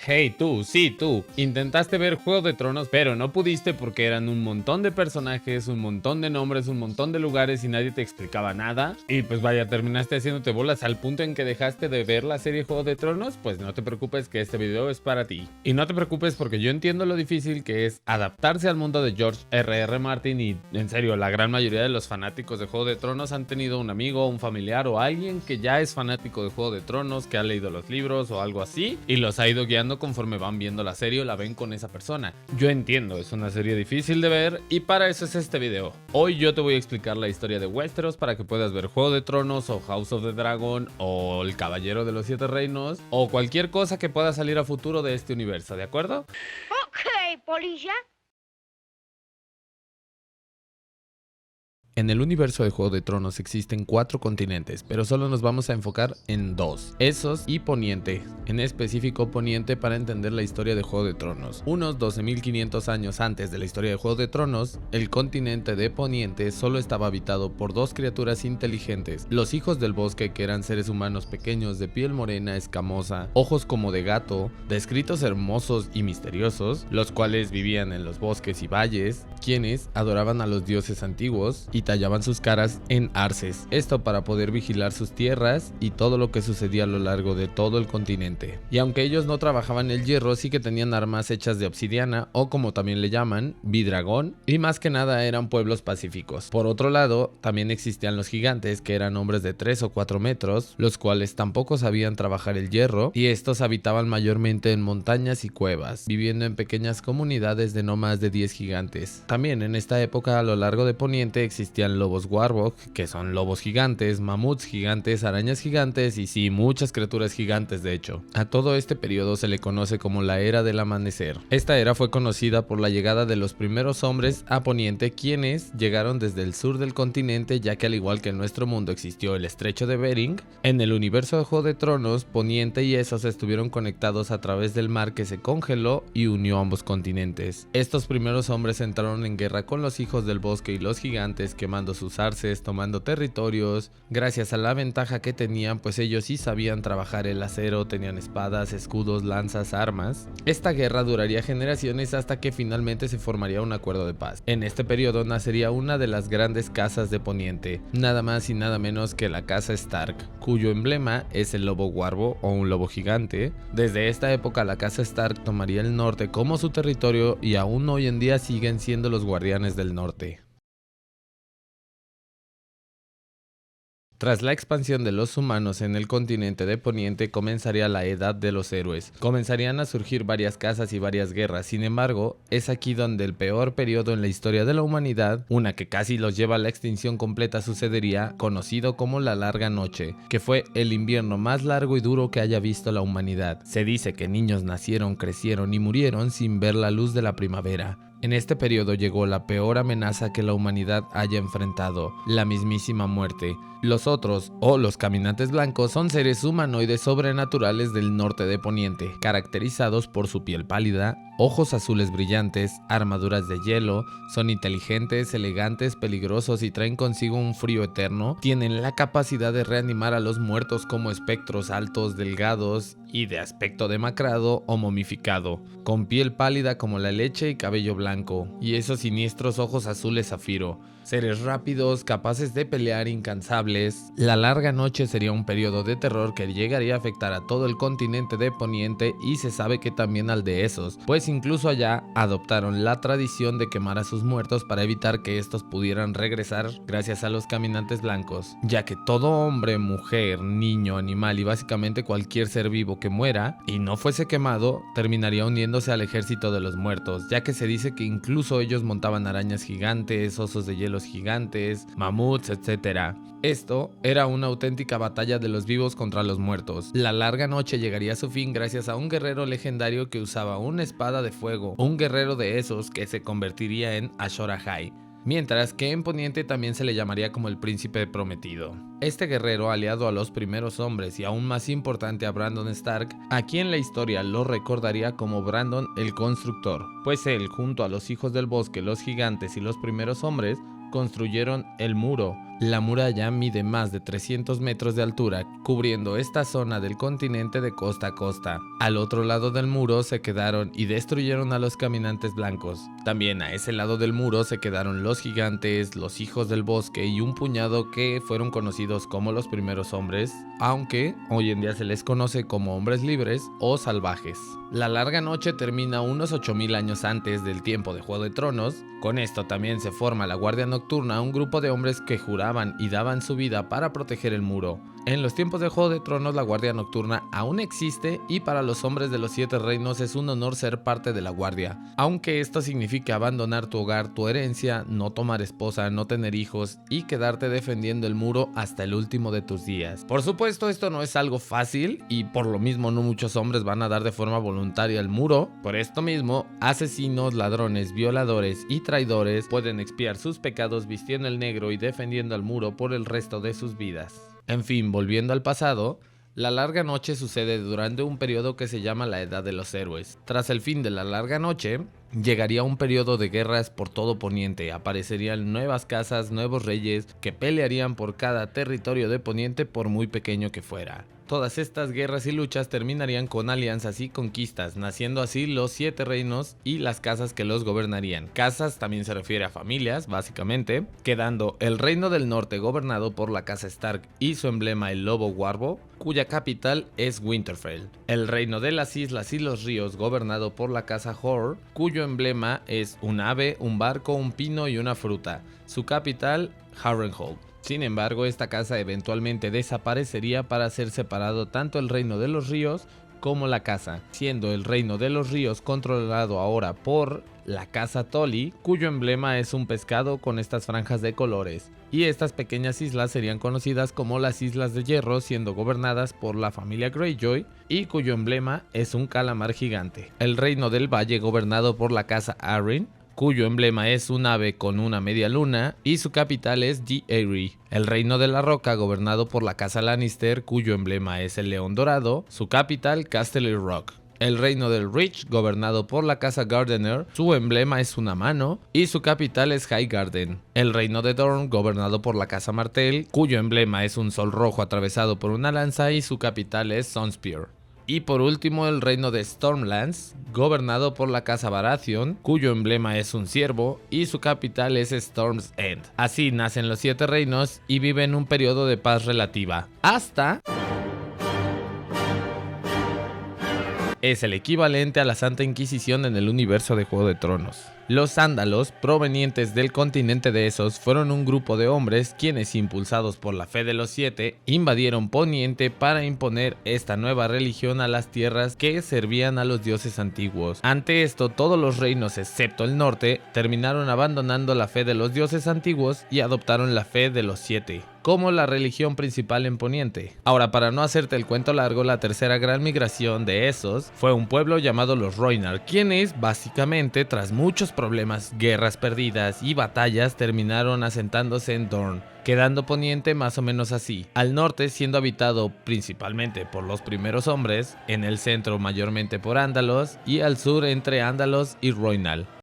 Hey tú, sí tú, intentaste ver Juego de Tronos pero no pudiste porque eran un montón de personajes, un montón de nombres, un montón de lugares y nadie te explicaba nada. Y pues vaya, terminaste haciéndote bolas al punto en que dejaste de ver la serie Juego de Tronos. Pues no te preocupes que este video es para ti. Y no te preocupes porque yo entiendo lo difícil que es adaptarse al mundo de George R.R. Martin y en serio, la gran mayoría de los fanáticos de Juego de Tronos han tenido un amigo, un familiar o alguien que ya es fanático de Juego de Tronos, que ha leído los libros o algo así y los ha ido guiando conforme van viendo la serie o la ven con esa persona. Yo entiendo, es una serie difícil de ver y para eso es este video. Hoy yo te voy a explicar la historia de Westeros para que puedas ver Juego de Tronos o House of the Dragon o El Caballero de los Siete Reinos o cualquier cosa que pueda salir a futuro de este universo, ¿de acuerdo? Ok, polilla. En el universo de Juego de Tronos existen 4 continentes, pero solo nos vamos a enfocar en 2, Essos y Poniente, en específico Poniente para entender la historia de Juego de Tronos. Unos 12.500 años antes de la historia de Juego de Tronos, el continente de Poniente solo estaba habitado por 2 criaturas inteligentes, los hijos del bosque, que eran seres humanos pequeños de piel morena escamosa, ojos como de gato, descritos hermosos y misteriosos, los cuales vivían en los bosques y valles, quienes adoraban a los dioses antiguos y tallaban sus caras en arces, esto para poder vigilar sus tierras y todo lo que sucedía a lo largo de todo el continente. Y aunque ellos no trabajaban el hierro, sí que tenían armas hechas de obsidiana o como también le llaman, vidragón, y más que nada eran pueblos pacíficos. Por otro lado, también existían los gigantes, que eran hombres de 3 o 4 metros, los cuales tampoco sabían trabajar el hierro y estos habitaban mayormente en montañas y cuevas, viviendo en pequeñas comunidades de no más de 10 gigantes. También en esta época a lo largo de Poniente existían lobos wargog, que son lobos gigantes, mamuts gigantes, arañas gigantes y sí, muchas criaturas gigantes de hecho. A todo este periodo se le conoce como la Era del Amanecer. Esta era fue conocida por la llegada de los primeros hombres a Poniente, quienes llegaron desde el sur del continente, ya que al igual que en nuestro mundo existió el estrecho de Bering, en el universo de Juego de Tronos, Poniente y Essos estuvieron conectados a través del mar que se congeló y unió ambos continentes. Estos primeros hombres entraron en guerra con los hijos del bosque y los gigantes, quemando sus arces, tomando territorios, gracias a la ventaja que tenían, pues ellos sí sabían trabajar el acero, tenían espadas, escudos, lanzas, armas. Esta guerra duraría generaciones hasta que finalmente se formaría un acuerdo de paz. En este periodo nacería una de las grandes casas de Poniente, nada más y nada menos que la casa Stark, cuyo emblema es el lobo guarbo o un lobo gigante. Desde esta época la casa Stark tomaría el norte como su territorio y aún hoy en día siguen siendo los guardianes del norte. Tras la expansión de los humanos en el continente de Poniente comenzaría la Edad de los Héroes. Comenzarían a surgir varias casas y varias guerras, sin embargo, es aquí donde el peor periodo en la historia de la humanidad, una que casi los lleva a la extinción completa, sucedería, conocido como la Larga Noche, que fue el invierno más largo y duro que haya visto la humanidad. Se dice que niños nacieron, crecieron y murieron sin ver la luz de la primavera. En este periodo llegó la peor amenaza que la humanidad haya enfrentado, la mismísima muerte. Los otros, o los caminantes blancos, son seres humanoides sobrenaturales del norte de Poniente, caracterizados por su piel pálida, ojos azules brillantes, armaduras de hielo, son inteligentes, elegantes, peligrosos y traen consigo un frío eterno. Tienen la capacidad de reanimar a los muertos como espectros altos, delgados y de aspecto demacrado o momificado, con piel pálida como la leche y cabello blanco, y esos siniestros ojos azules zafiro. Seres rápidos, capaces de pelear, incansables. La Larga Noche sería un periodo de terror que llegaría a afectar a todo el continente de Poniente y se sabe que también al de Essos, pues incluso allá adoptaron la tradición de quemar a sus muertos para evitar que estos pudieran regresar gracias a los caminantes blancos, ya que todo hombre, mujer, niño, animal y básicamente cualquier ser vivo que muera y no fuese quemado terminaría uniéndose al ejército de los muertos, ya que se dice que incluso ellos montaban arañas gigantes, osos de hielo gigantes, mamuts, etc. Esto era una auténtica batalla de los vivos contra los muertos. La Larga Noche llegaría a su fin gracias a un guerrero legendario que usaba una espada de fuego, un guerrero de esos que se convertiría en Azor Ahai, mientras que en Poniente también se le llamaría como el príncipe prometido. Este guerrero, aliado a los primeros hombres y aún más importante a Brandon Stark, a quien la historia lo recordaría como Brandon el Constructor, pues él, junto a los hijos del bosque, los gigantes y los primeros hombres, construyeron el muro, La muralla mide más de 300 metros de altura, cubriendo esta zona del continente de costa a costa. Al otro lado del muro se quedaron y destruyeron a los caminantes blancos. También a ese lado del muro se quedaron los gigantes, los hijos del bosque y un puñado que fueron conocidos como los primeros hombres, aunque hoy en día se les conoce como hombres libres o salvajes. La larga noche termina unos 8000 años antes del tiempo de Juego de Tronos. Con esto también se forma la Guardia Nocturna, un grupo de hombres que juraban y daban su vida para proteger el muro. En los tiempos de Juego de Tronos la Guardia Nocturna aún existe y para los hombres de los 7 reinos es un honor ser parte de la Guardia, aunque esto significa abandonar tu hogar, tu herencia, no tomar esposa, no tener hijos y quedarte defendiendo el muro hasta el último de tus días. Por supuesto esto no es algo fácil y por lo mismo no muchos hombres van a dar de forma voluntaria al muro. Por esto mismo, asesinos, ladrones, violadores y traidores pueden expiar sus pecados vistiendo el negro y defendiendo al muro por el resto de sus vidas. En fin, volviendo al pasado, la larga noche sucede durante un periodo que se llama la Edad de los Héroes. Tras el fin de la larga noche, llegaría un periodo de guerras por todo Poniente, aparecerían nuevas casas, nuevos reyes que pelearían por cada territorio de Poniente por muy pequeño que fuera. Todas estas guerras y luchas terminarían con alianzas y conquistas, naciendo así los 7 reinos y las casas que los gobernarían. Casas también se refiere a familias, básicamente, quedando el reino del norte gobernado por la casa Stark y su emblema el lobo Warbo, cuya capital es Winterfell. El reino de las islas y los ríos gobernado por la casa Hoare, cuyo emblema es un ave, un barco, un pino y una fruta. Su capital, Harrenhal. Sin embargo, esta casa eventualmente desaparecería para ser separado tanto el reino de los ríos como la casa, siendo el reino de los ríos controlado ahora por la casa Tully, cuyo emblema es un pescado con estas franjas de colores, y estas pequeñas islas serían conocidas como las Islas de Hierro, siendo gobernadas por la familia Greyjoy y cuyo emblema es un calamar gigante. El reino del valle gobernado por la casa Arryn, cuyo emblema es un ave con una media luna y su capital es Eyrie. El reino de la roca gobernado por la casa Lannister, cuyo emblema es el león dorado, su capital Castle Rock. El reino del Reach gobernado por la casa Gardener, su emblema es una mano y su capital es Highgarden. El reino de Dorne gobernado por la casa Martell, cuyo emblema es un sol rojo atravesado por una lanza y su capital es Sunspear. Y por último el reino de Stormlands, gobernado por la casa Baratheon, cuyo emblema es un ciervo y su capital es Storm's End. Así nacen los 7 reinos y viven un periodo de paz relativa, hasta... es el equivalente a la Santa Inquisición en el universo de Juego de Tronos. Los Ándalos, provenientes del continente de Essos, fueron un grupo de hombres quienes, impulsados por la fe de los 7, invadieron Poniente para imponer esta nueva religión a las tierras que servían a los dioses antiguos. Ante esto, todos los reinos excepto el norte terminaron abandonando la fe de los dioses antiguos y adoptaron la fe de los 7 como la religión principal en Poniente. Ahora, para no hacerte el cuento largo, la tercera gran migración de Essos fue un pueblo llamado los Rhoynar, quienes básicamente, tras muchos problemas, guerras perdidas y batallas, terminaron asentándose en Dorne, quedando Poniente más o menos así, al norte siendo habitado principalmente por los primeros hombres, en el centro mayormente por Ándalos y al sur entre Ándalos y Rhoynar.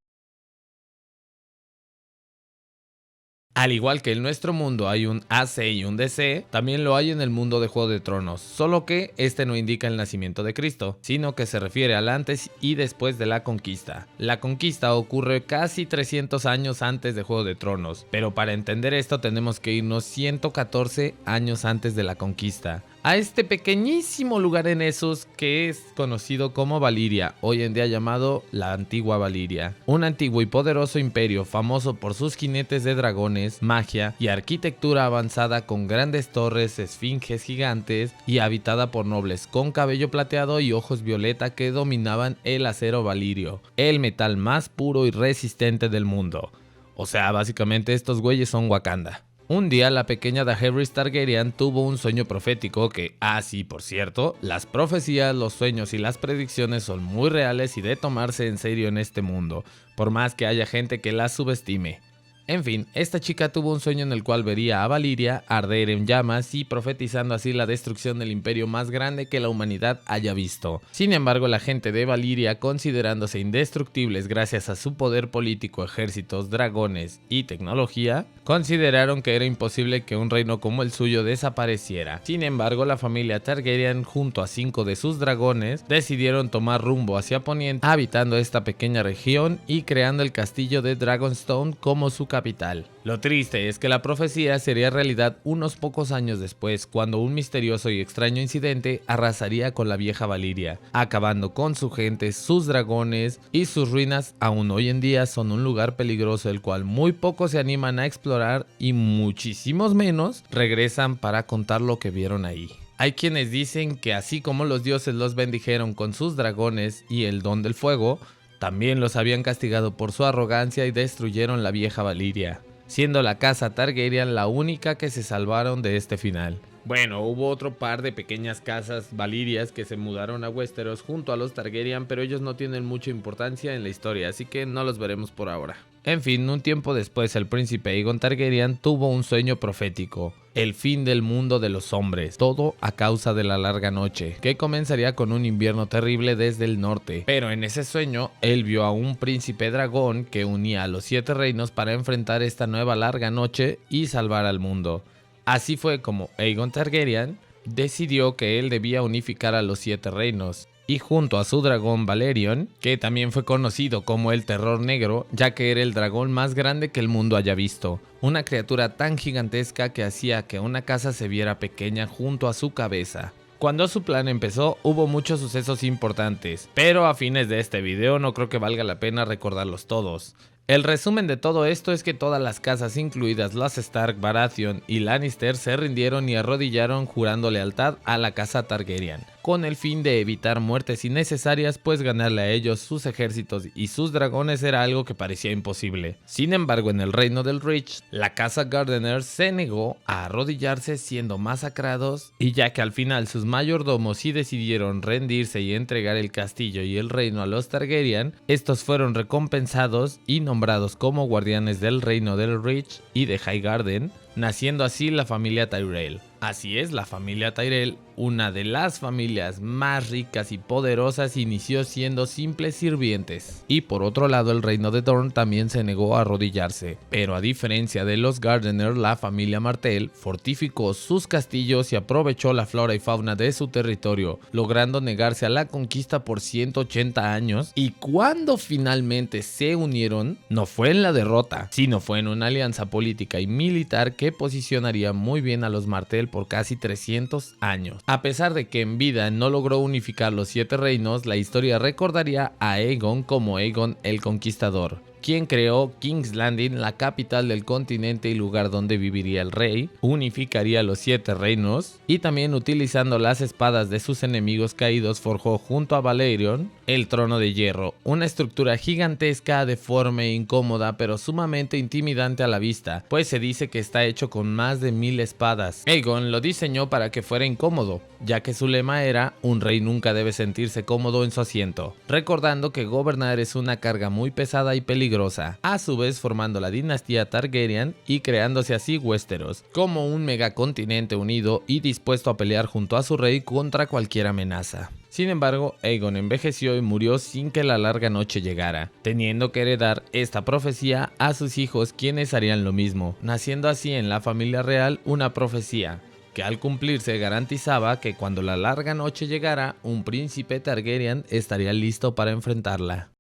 Al igual que en nuestro mundo hay un AC y un DC, también lo hay en el mundo de Juego de Tronos, solo que este no indica el nacimiento de Cristo, sino que se refiere al antes y después de la conquista. La conquista ocurre casi 300 años antes de Juego de Tronos, pero para entender esto tenemos que irnos 114 años antes de la conquista, a este pequeñísimo lugar en Essos que es conocido como Valyria, hoy en día llamado la Antigua Valyria. Un antiguo y poderoso imperio famoso por sus jinetes de dragones, magia y arquitectura avanzada con grandes torres, esfinges gigantes y habitada por nobles con cabello plateado y ojos violeta que dominaban el acero valirio, el metal más puro y resistente del mundo. O sea, básicamente estos güeyes son Wakanda. Un día la pequeña Daenerys Targaryen tuvo un sueño profético que, sí, por cierto, las profecías, los sueños y las predicciones son muy reales y de tomarse en serio en este mundo, por más que haya gente que las subestime. En fin, esta chica tuvo un sueño en el cual vería a Valyria arder en llamas y profetizando así la destrucción del imperio más grande que la humanidad haya visto. Sin embargo, la gente de Valyria, considerándose indestructibles gracias a su poder político, ejércitos, dragones y tecnología, consideraron que era imposible que un reino como el suyo desapareciera. Sin embargo, la familia Targaryen junto a 5 de sus dragones decidieron tomar rumbo hacia poniente, habitando esta pequeña región y creando el castillo de Dragonstone como su capital. Lo triste es que la profecía sería realidad unos pocos años después, cuando un misterioso y extraño incidente arrasaría con la vieja Valyria, acabando con su gente, sus dragones y sus ruinas. Aún hoy en día son un lugar peligroso el cual muy pocos se animan a explorar y muchísimos menos regresan para contar lo que vieron ahí. Hay quienes dicen que así como los dioses los bendijeron con sus dragones y el don del fuego, también los habían castigado por su arrogancia y destruyeron la vieja Valyria, siendo la casa Targaryen la única que se salvaron de este final. Bueno, hubo otro par de pequeñas casas valyrias que se mudaron a Westeros junto a los Targaryen, pero ellos no tienen mucha importancia en la historia, así que no los veremos por ahora. En fin, un tiempo después el príncipe Aegon Targaryen tuvo un sueño profético, el fin del mundo de los hombres, todo a causa de la larga noche, que comenzaría con un invierno terrible desde el norte. Pero en ese sueño, él vio a un príncipe dragón que unía a los 7 reinos para enfrentar esta nueva larga noche y salvar al mundo. Así fue como Aegon Targaryen decidió que él debía unificar a los 7 reinos. Y junto a su dragón Valerion, que también fue conocido como el Terror Negro, ya que era el dragón más grande que el mundo haya visto, una criatura tan gigantesca que hacía que una casa se viera pequeña junto a su cabeza. Cuando su plan empezó, hubo muchos sucesos importantes, pero a fines de este video no creo que valga la pena recordarlos todos. El resumen de todo esto es que todas las casas, incluidas las Stark, Baratheon y Lannister, se rindieron y arrodillaron jurando lealtad a la casa Targaryen, con el fin de evitar muertes innecesarias, pues ganarle a ellos, sus ejércitos y sus dragones era algo que parecía imposible. Sin embargo, en el reino del Reach, la casa Gardener se negó a arrodillarse, siendo masacrados, y ya que al final sus mayordomos sí decidieron rendirse y entregar el castillo y el reino a los Targaryen, estos fueron recompensados y nombrados como guardianes del reino del Reach y de Highgarden, naciendo así la familia Tyrell. Así es, la familia Tyrell, una de las familias más ricas y poderosas, inició siendo simples sirvientes. Y por otro lado, el reino de Dorne también se negó a arrodillarse. Pero a diferencia de los Gardener, la familia Martell fortificó sus castillos y aprovechó la flora y fauna de su territorio, logrando negarse a la conquista por 180 años. Y cuando finalmente se unieron, no fue en la derrota, sino fue en una alianza política y militar que posicionaría muy bien a los Martell por casi 300 años. A pesar de que en vida no logró unificar los 7 reinos, la historia recordaría a Aegon como Aegon el Conquistador, quien creó King's Landing, la capital del continente y lugar donde viviría el rey, unificaría los 7 reinos y también utilizando las espadas de sus enemigos caídos forjó junto a Valerion el trono de hierro, una estructura gigantesca, deforme e incómoda, pero sumamente intimidante a la vista, pues se dice que está hecho con más de 1000 espadas. Aegon lo diseñó para que fuera incómodo, ya que su lema era: un rey nunca debe sentirse cómodo en su asiento, recordando que gobernar es una carga muy pesada y peligrosa, a su vez formando la dinastía Targaryen y creándose así Westeros, como un megacontinente unido y dispuesto a pelear junto a su rey contra cualquier amenaza. Sin embargo, Aegon envejeció y murió sin que la larga noche llegara, teniendo que heredar esta profecía a sus hijos, quienes harían lo mismo, naciendo así en la familia real una profecía que al cumplirse garantizaba que cuando la larga noche llegara, un príncipe Targaryen estaría listo para enfrentarla.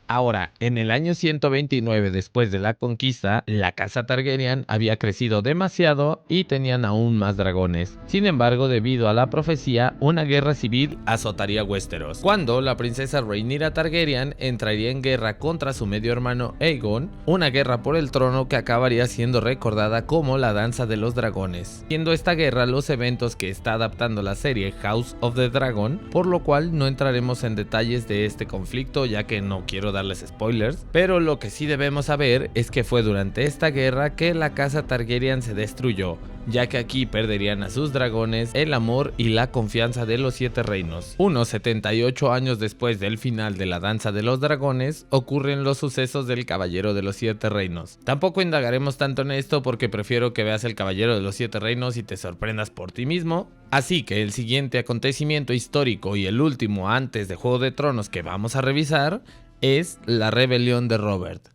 Ahora, en el año 129 después de la conquista, la casa Targaryen había crecido demasiado y tenían aún más dragones. Sin embargo, debido a la profecía, una guerra civil azotaría Westeros, cuando la princesa Rhaenyra Targaryen entraría en guerra contra su medio hermano Aegon, una guerra por el trono que acabaría siendo recordada como la Danza de los Dragones, siendo esta guerra los eventos que está adaptando la serie House of the Dragon, por lo cual no entraremos en detalles de este conflicto, ya que no quiero dar darles spoilers, pero lo que sí debemos saber es que fue durante esta guerra que la casa Targaryen se destruyó, ya que aquí perderían a sus dragones, el amor y la confianza de los 7 reinos. Unos 78 años después del final de la Danza de los Dragones, ocurren los sucesos del Caballero de los 7 Reinos. Tampoco indagaremos tanto en esto porque prefiero que veas el Caballero de los 7 Reinos y te sorprendas por ti mismo. Así que el siguiente acontecimiento histórico y el último antes de Juego de Tronos que vamos a revisar es la rebelión de Robert.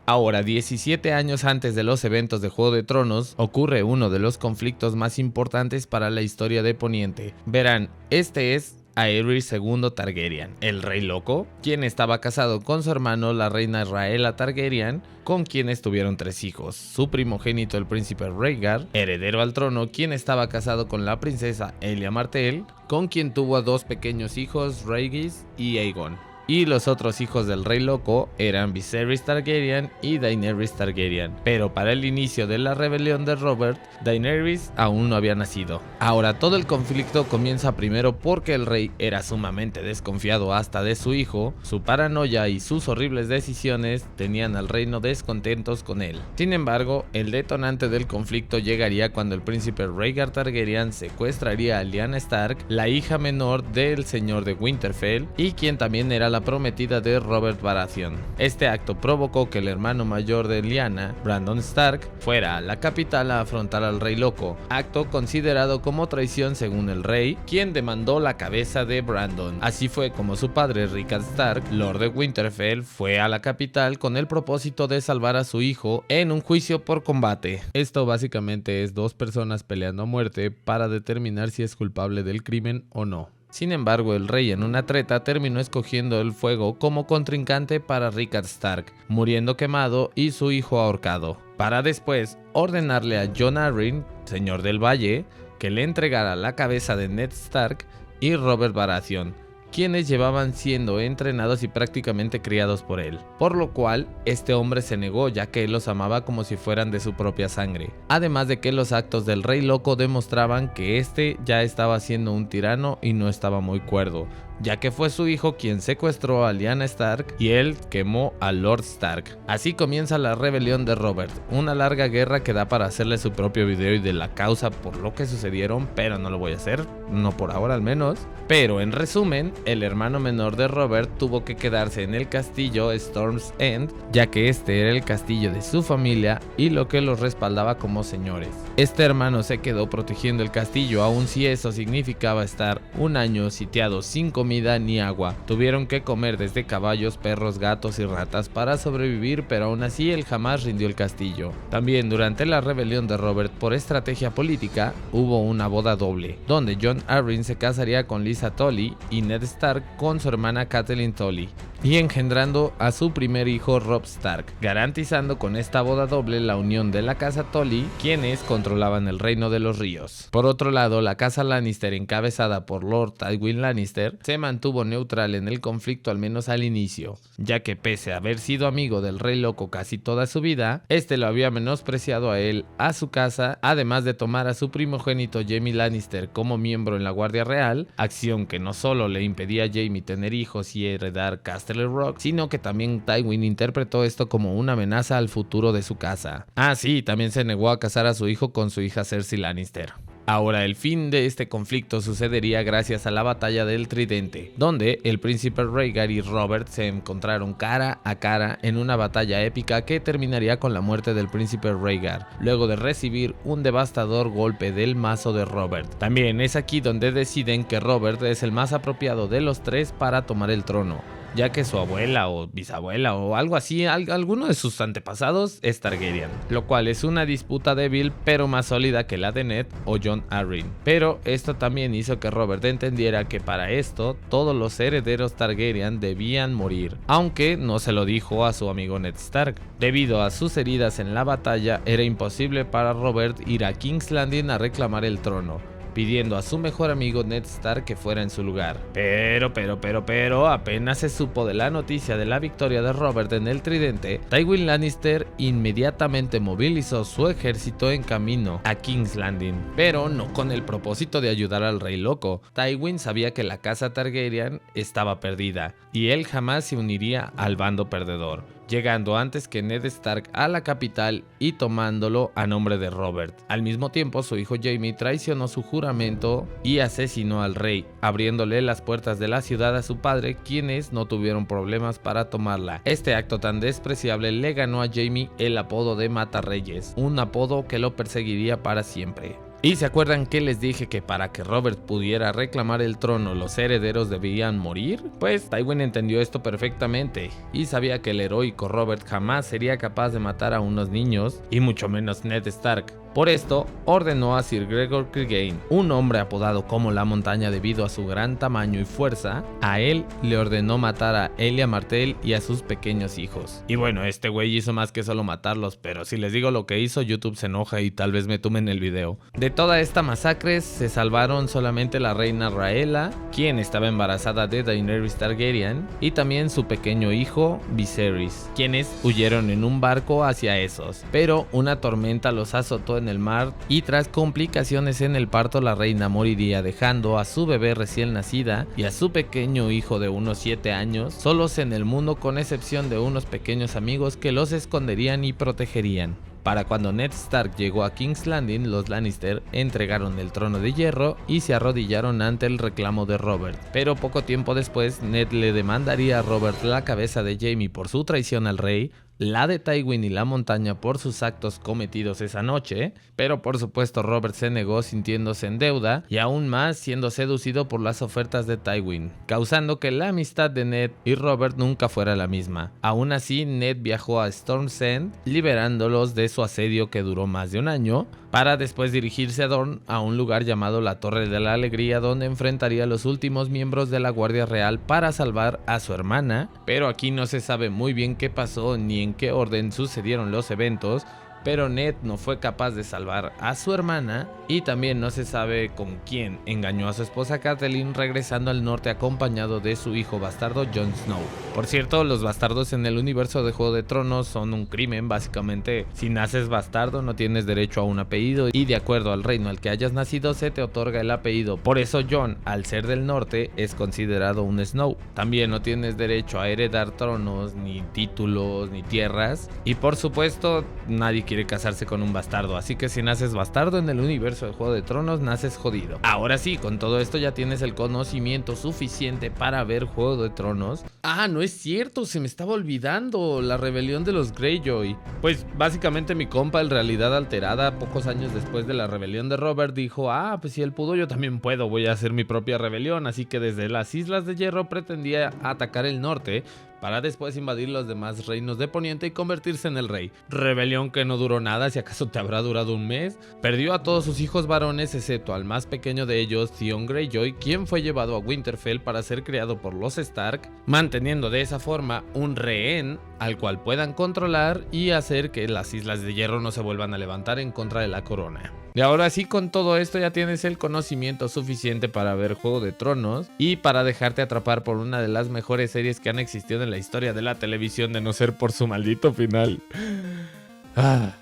Ahora, 17 años antes de los eventos de Juego de Tronos, ocurre uno de los conflictos más importantes para la historia de Poniente. Verán, este es Aerys II Targaryen, el Rey Loco, quien estaba casado con su hermano, la reina Rhaella Targaryen, con quienes tuvieron 3 hijos. Su primogénito, el príncipe Rhaegar, heredero al trono, quien estaba casado con la princesa Elia Martell, con quien tuvo a 2 pequeños hijos, Rhaegys y Aegon. Y los otros hijos del Rey Loco eran Viserys Targaryen y Daenerys Targaryen. Pero para el inicio de la rebelión de Robert, Daenerys aún no había nacido. Ahora, todo el conflicto comienza primero porque el rey era sumamente desconfiado hasta de su hijo. Su paranoia y sus horribles decisiones tenían al reino descontentos con él. Sin embargo, el detonante del conflicto llegaría cuando el príncipe Rhaegar Targaryen secuestraría a Lyanna Stark, la hija menor del señor de Winterfell y quien también era la prometida de Robert Baratheon. Este acto provocó que el hermano mayor de Lyanna, Brandon Stark, fuera a la capital a afrontar al Rey Loco, acto considerado como traición según el rey, quien demandó la cabeza de Brandon. Así fue como su padre, Rickard Stark, Lord de Winterfell, fue a la capital con el propósito de salvar a su hijo en un juicio por combate. Esto básicamente es 2 personas peleando a muerte para determinar si es culpable del crimen o no. Sin embargo, el rey en una treta terminó escogiendo el fuego como contrincante para Rickard Stark, muriendo quemado y su hijo ahorcado, para después ordenarle a Jon Arryn, señor del Valle, que le entregara la cabeza de Ned Stark y Robert Baratheon, quienes llevaban siendo entrenados y prácticamente criados por él, por lo cual este hombre se negó ya que él los amaba como si fueran de su propia sangre, además de que los actos del Rey Loco demostraban que este ya estaba siendo un tirano y no estaba muy cuerdo, ya que fue su hijo quien secuestró a Lyanna Stark y él quemó a Lord Stark. Así comienza la rebelión de Robert, una larga guerra que da para hacerle su propio video y de la causa por lo que sucedieron, pero no lo voy a hacer, no por ahora al menos. Pero en resumen, el hermano menor de Robert tuvo que quedarse en el castillo Storm's End, ya que este era el castillo de su familia y lo que los respaldaba como señores. Este hermano se quedó protegiendo el castillo, aun si eso significaba estar un año sitiado sin comida ni agua. Tuvieron que comer desde caballos, perros, gatos y ratas para sobrevivir, pero aún así él jamás rindió el castillo. También durante la rebelión de Robert, por estrategia política, hubo una boda doble, donde Jon Arryn se casaría con Lysa Tully y Ned Stark con su hermana Catelyn Tully, y engendrando a su primer hijo Robb Stark, garantizando con esta boda doble la unión de la casa Tully, quienes controlaban el reino de los ríos. Por otro lado, la casa Lannister, encabezada por Lord Tywin Lannister, se mantuvo neutral en el conflicto al menos al inicio, ya que pese a haber sido amigo del Rey Loco casi toda su vida, este lo había menospreciado a él, a su casa, además de tomar a su primogénito Jaime Lannister como miembro en la Guardia Real, acción que no solo le impedía a Jaime tener hijos y heredar Castle Rock, sino que también Tywin interpretó esto como una amenaza al futuro de su casa. Ah, sí, también se negó a casar a su hijo con su hija Cersei Lannister. Ahora, el fin de este conflicto sucedería gracias a la batalla del Tridente, donde el príncipe Rhaegar y Robert se encontraron cara a cara en una batalla épica que terminaría con la muerte del príncipe Rhaegar, luego de recibir un devastador golpe del mazo de Robert. También es aquí donde deciden que Robert es el más apropiado de los 3 para tomar el trono, ya que su abuela o bisabuela o algo así, alguno de sus antepasados es Targaryen, lo cual es una disputa débil pero más sólida que la de Ned o Jon Arryn. Pero esto también hizo que Robert entendiera que para esto todos los herederos Targaryen debían morir, aunque no se lo dijo a su amigo Ned Stark. Debido a sus heridas en la batalla, era imposible para Robert ir a King's Landing a reclamar el trono, pidiendo a su mejor amigo Ned Stark que fuera en su lugar. Pero, apenas se supo de la noticia de la victoria de Robert en el Tridente, Tywin Lannister inmediatamente movilizó su ejército en camino a King's Landing, pero no con el propósito de ayudar al Rey Loco. Tywin sabía que la casa Targaryen estaba perdida, y él jamás se uniría al bando perdedor, llegando antes que Ned Stark a la capital y tomándolo a nombre de Robert. Al mismo tiempo, su hijo Jaime traicionó su juramento y asesinó al rey, abriéndole las puertas de la ciudad a su padre, quienes no tuvieron problemas para tomarla. Este acto tan despreciable le ganó a Jaime el apodo de Matarreyes, un apodo que lo perseguiría para siempre. ¿Y se acuerdan que les dije que para que Robert pudiera reclamar el trono los herederos debían morir? Pues Tywin entendió esto perfectamente y sabía que el heroico Robert jamás sería capaz de matar a unos niños, y mucho menos Ned Stark. Por esto, ordenó a Sir Gregor Clegane, un hombre apodado como la montaña debido a su gran tamaño y fuerza. A él le ordenó matar a Elia Martell y a sus pequeños hijos. Y bueno, este güey hizo más que solo matarlos, pero si les digo lo que hizo, YouTube se enoja y tal vez me tumben el video. De toda esta masacre se salvaron solamente la reina Rhaella, quien estaba embarazada de Daenerys Targaryen, y también su pequeño hijo Viserys, quienes huyeron en un barco hacia Essos, pero una tormenta los azotó en el mar y tras complicaciones en el parto la reina moriría, dejando a su bebé recién nacida y a su pequeño hijo de unos 7 años solos en el mundo, con excepción de unos pequeños amigos que los esconderían y protegerían. Para cuando Ned Stark llegó a King's Landing, los Lannister entregaron el trono de hierro y se arrodillaron ante el reclamo de Robert. Pero poco tiempo después, Ned le demandaría a Robert la cabeza de Jaime por su traición al rey, la de Tywin y la montaña por sus actos cometidos esa noche, pero por supuesto Robert se negó, sintiéndose en deuda y aún más siendo seducido por las ofertas de Tywin, causando que la amistad de Ned y Robert nunca fuera la misma. Aún así, Ned viajó a Storm's End, liberándolos de su asedio que duró más de un año, para después dirigirse a Dorne, a un lugar llamado la Torre de la Alegría, donde enfrentaría a los últimos miembros de la Guardia Real para salvar a su hermana. Pero aquí no se sabe muy bien qué pasó ni en qué orden sucedieron los eventos, pero Ned no fue capaz de salvar a su hermana y también no se sabe con quién engañó a su esposa Catelyn, regresando al norte acompañado de su hijo bastardo Jon Snow. Por cierto, los bastardos en el universo de Juego de Tronos son un crimen. Básicamente, si naces bastardo no tienes derecho a un apellido y de acuerdo al reino al que hayas nacido se te otorga el apellido. Por eso Jon, al ser del norte, es considerado un Snow. También no tienes derecho a heredar tronos, ni títulos, ni tierras, y por supuesto nadie quiere casarse con un bastardo, así que si naces bastardo en el universo de Juego de Tronos, naces jodido. Ahora sí, con todo esto ya tienes el conocimiento suficiente para ver Juego de Tronos. Ah, no es cierto, se me estaba olvidando la rebelión de los Greyjoy. Pues básicamente mi compa, en realidad alterada, pocos años después de la rebelión de Robert, dijo: ah, pues si él pudo, yo también puedo, voy a hacer mi propia rebelión. Así que desde las Islas de Hierro pretendía atacar el norte, para después invadir los demás reinos de Poniente y convertirse en el rey. Rebelión que no duró nada, si acaso te habrá durado un mes. Perdió a todos sus hijos varones, excepto al más pequeño de ellos, Theon Greyjoy, quien fue llevado a Winterfell para ser criado por los Stark, manteniendo de esa forma un rehén al cual puedan controlar y hacer que las Islas de Hierro no se vuelvan a levantar en contra de la corona. Y ahora sí, con todo esto ya tienes el conocimiento suficiente para ver Juego de Tronos y para dejarte atrapar por una de las mejores series que han existido en la historia de la televisión, de no ser por su maldito final.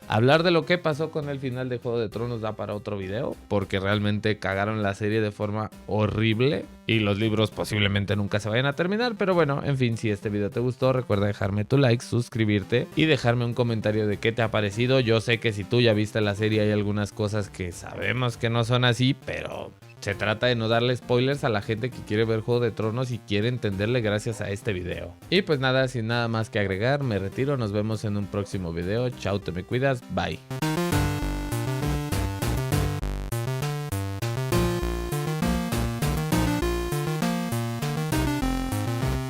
Hablar de lo que pasó con el final de Juego de Tronos da para otro video, porque realmente cagaron la serie de forma horrible y los libros posiblemente nunca se vayan a terminar. Pero bueno, en fin, si este video te gustó, recuerda dejarme tu like, suscribirte y dejarme un comentario de qué te ha parecido. Yo sé que si tú ya viste la serie hay algunas cosas que sabemos que no son así, pero se trata de no darle spoilers a la gente que quiere ver Juego de Tronos y quiere entenderle gracias a este video. Y pues nada, sin nada más que agregar, me retiro. Nos vemos en un próximo video. Chao, te me cuidas. Bye.